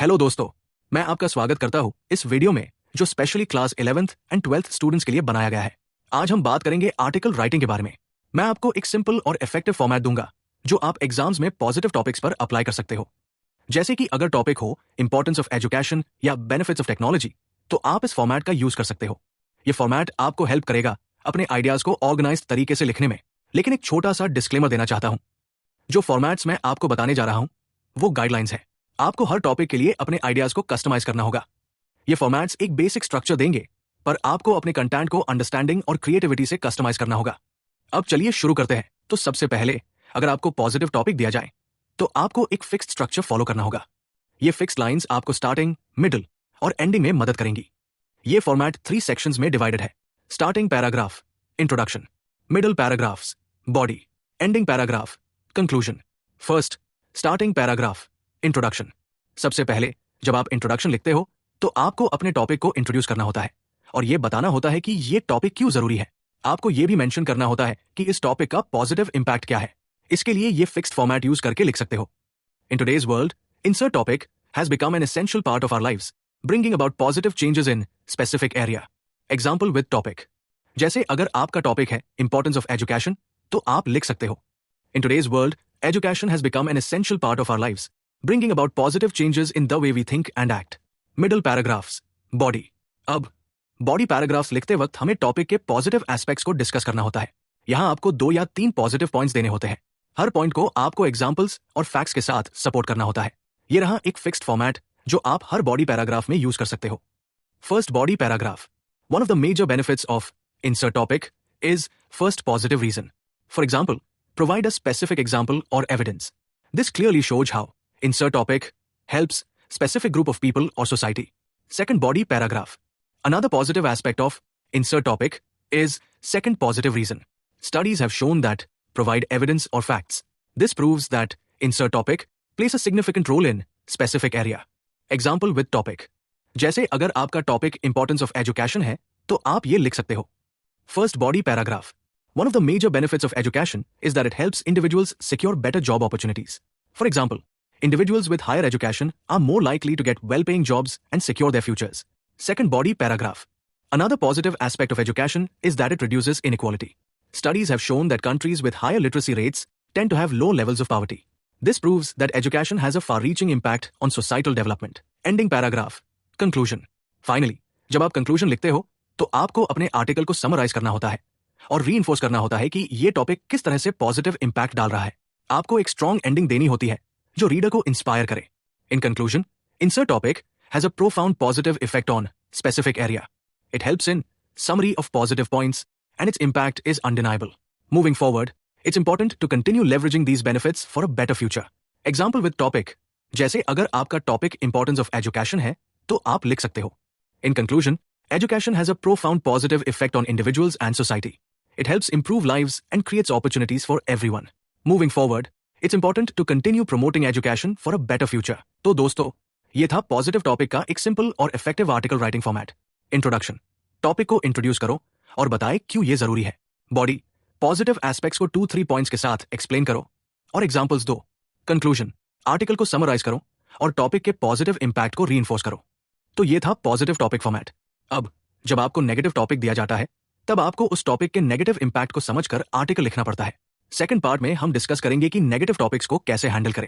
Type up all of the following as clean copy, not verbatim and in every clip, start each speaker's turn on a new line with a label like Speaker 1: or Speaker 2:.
Speaker 1: Hello दोस्तों, मैं आपका स्वागत करता हूं इस वीडियो में जो specially class 11th and 12th students के लिए बनाया गया है। आज हम बात करेंगे आर्टिकल राइटिंग के बारे में। मैं आपको एक सिंपल और इफेक्टिव फॉर्मेट दूंगा जो आप एग्जाम्स में पॉजिटिव टॉपिक्स पर अप्लाई कर सकते हो। जैसे कि अगर टॉपिक हो इंपॉर्टेंस ऑफ एजुकेशन या बेनिफिट्स ऑफ टेक्नोलॉजी, तो आप इस फॉर्मेट का यूज कर सकते हो। ये फॉर्मेट आपको हेल्प करेगा अपने आइडियाज को ऑर्गेनाइज तरीके से लिखने में। लेकिन एक छोटा सा डिस्क्लेमर देना चाहता हूं, जो फॉर्मेट्स मैं आपको बताने जा रहा हूं वो गाइडलाइंस है। आपको हर टॉपिक के लिए अपने आइडियाज को कस्टमाइज करना होगा। ये फॉर्मेट्स एक बेसिक स्ट्रक्चर देंगे, पर आपको अपने कंटेंट को अंडरस्टैंडिंग और क्रिएटिविटी से कस्टमाइज करना होगा। अब चलिए शुरू करते हैं। तो सबसे पहले, अगर आपको पॉजिटिव टॉपिक दिया जाए तो आपको एक फिक्स्ड स्ट्रक्चर फॉलो करना होगा। ये फिक्स्ड लाइंस आपको स्टार्टिंग, मिडिल और एंडिंग में मदद करेंगी। ये फॉर्मेट 3 सेक्शंस में डिवाइडेड है। Starting paragraph, introduction; middle paragraphs, body; ending paragraph, conclusion. First, starting paragraph, introduction. सबसे पहले जब आप इंट्रोडक्शन लिखते हो तो आपको अपने टॉपिक को इंट्रोड्यूस करना होता है और यह बताना होता है कि ये टॉपिक क्यों जरूरी है। आपको यह भी मेंशन करना होता है कि इस टॉपिक का पॉजिटिव इंपैक्ट क्या है। इसके लिए ये फिक्स्ड फॉर्मेट यूज करके लिख सकते हो। In today's world, insert topic has become an essential part of our lives, bringing about positive changes in specific area. Example with topic. जैसे अगर आपका टॉपिक है importance of education, तो आप लिख सकते हो, In today's world, education has become an essential part of our lives, bringing about positive changes in the way we think and act. Middle paragraphs, body. अब बॉडी पैराग्राफ्स लिखते वक्त हमें topic के पॉजिटिव एस्पेक्ट्स को discuss करना होता है। यहां आपको 2 या 3 पॉजिटिव पॉइंट्स देने होते हैं। हर पॉइंट को आपको एग्जांपल्स और फैक्ट्स के साथ सपोर्ट करना होता है। ये रहा एक फिक्स्ड फॉर्मेट जो आप हर बॉडी पैराग्राफ में यूज कर सकते हो। First, body paragraph. One of the major benefits of insert topic is first positive reason. For example, provide a specific example or evidence. This clearly shows how insert topic helps specific group of people or society. Second, body paragraph. Another positive aspect of insert topic is second positive reason. Studies have shown that provide evidence or facts. This proves that insert topic plays a significant role in specific area. Example with topic. जैसे अगर आपका topic importance of education है तो आप ये लिख सकते हो। First, body paragraph. One of the major benefits of education is that it helps individuals secure better job opportunities. For example, individuals with higher education are more likely to get well-paying jobs and secure their futures. Second, body paragraph. Another positive aspect of education is that it reduces inequality. Studies have shown that countries with higher literacy rates tend to have low levels of poverty. This proves that education has a far-reaching impact on societal development. Ending paragraph. Conclusion. Finally, जब आप conclusion लिखते हो तो आपको अपने article को summarise करना होता है और रीइंफोर्स करना होता है कि ये टॉपिक किस तरह से पॉजिटिव इंपैक्ट डाल रहा है। आपको एक स्ट्रॉन्ग एंडिंग देनी होती है जो रीडर को इंस्पायर करे। In conclusion, insert topic has a profound positive effect on specific area. It helps in summary of positive points and its impact is undeniable. Moving forward, it's important to continue leveraging these benefits for a better future. Example with topic. जैसे अगर आपका topic importance of education है तो आप लिख सकते हो, In conclusion, education has a profound positive effect on individuals and society. It helps improve lives and creates opportunities for everyone. Moving forward, it's important to continue promoting education for a better future. तो दोस्तों, ये था positive topic का एक simple और effective article writing format. Introduction, topic को introduce करो और बताए क्यों ये जरूरी है। बॉडी, पॉजिटिव एस्पेक्ट्स को 2-3 पॉइंट्स के साथ एक्सप्लेन करो और एग्जांपल्स दो। कंक्लूजन, आर्टिकल को समराइज करो और टॉपिक के पॉजिटिव इंपैक्ट को रीइंफोर्स करो। तो ये था पॉजिटिव टॉपिक फॉर्मेट। अब जब आपको नेगेटिव टॉपिक दिया जाता है तब आपको उस टॉपिक के नेगेटिव इंपैक्ट को समझकर आर्टिकल लिखना पड़ता है। सेकंड पार्ट में हम डिस्कस करेंगे कि नेगेटिव टॉपिक्स को कैसे हैंडल करें।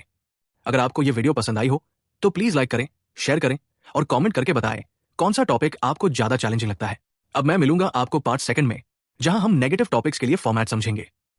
Speaker 1: अगर आपको ये वीडियो पसंद आई हो तो प्लीज लाइक करें, शेयर करें और कमेंट करके बताएं कौन सा टॉपिक आपको ज्यादा चैलेंजिंग लगता है। अब मैं मिलूंगा आपको पार्ट सेकंड में, जहां हम नेगेटिव टॉपिक्स के लिए फॉर्मेट समझेंगे।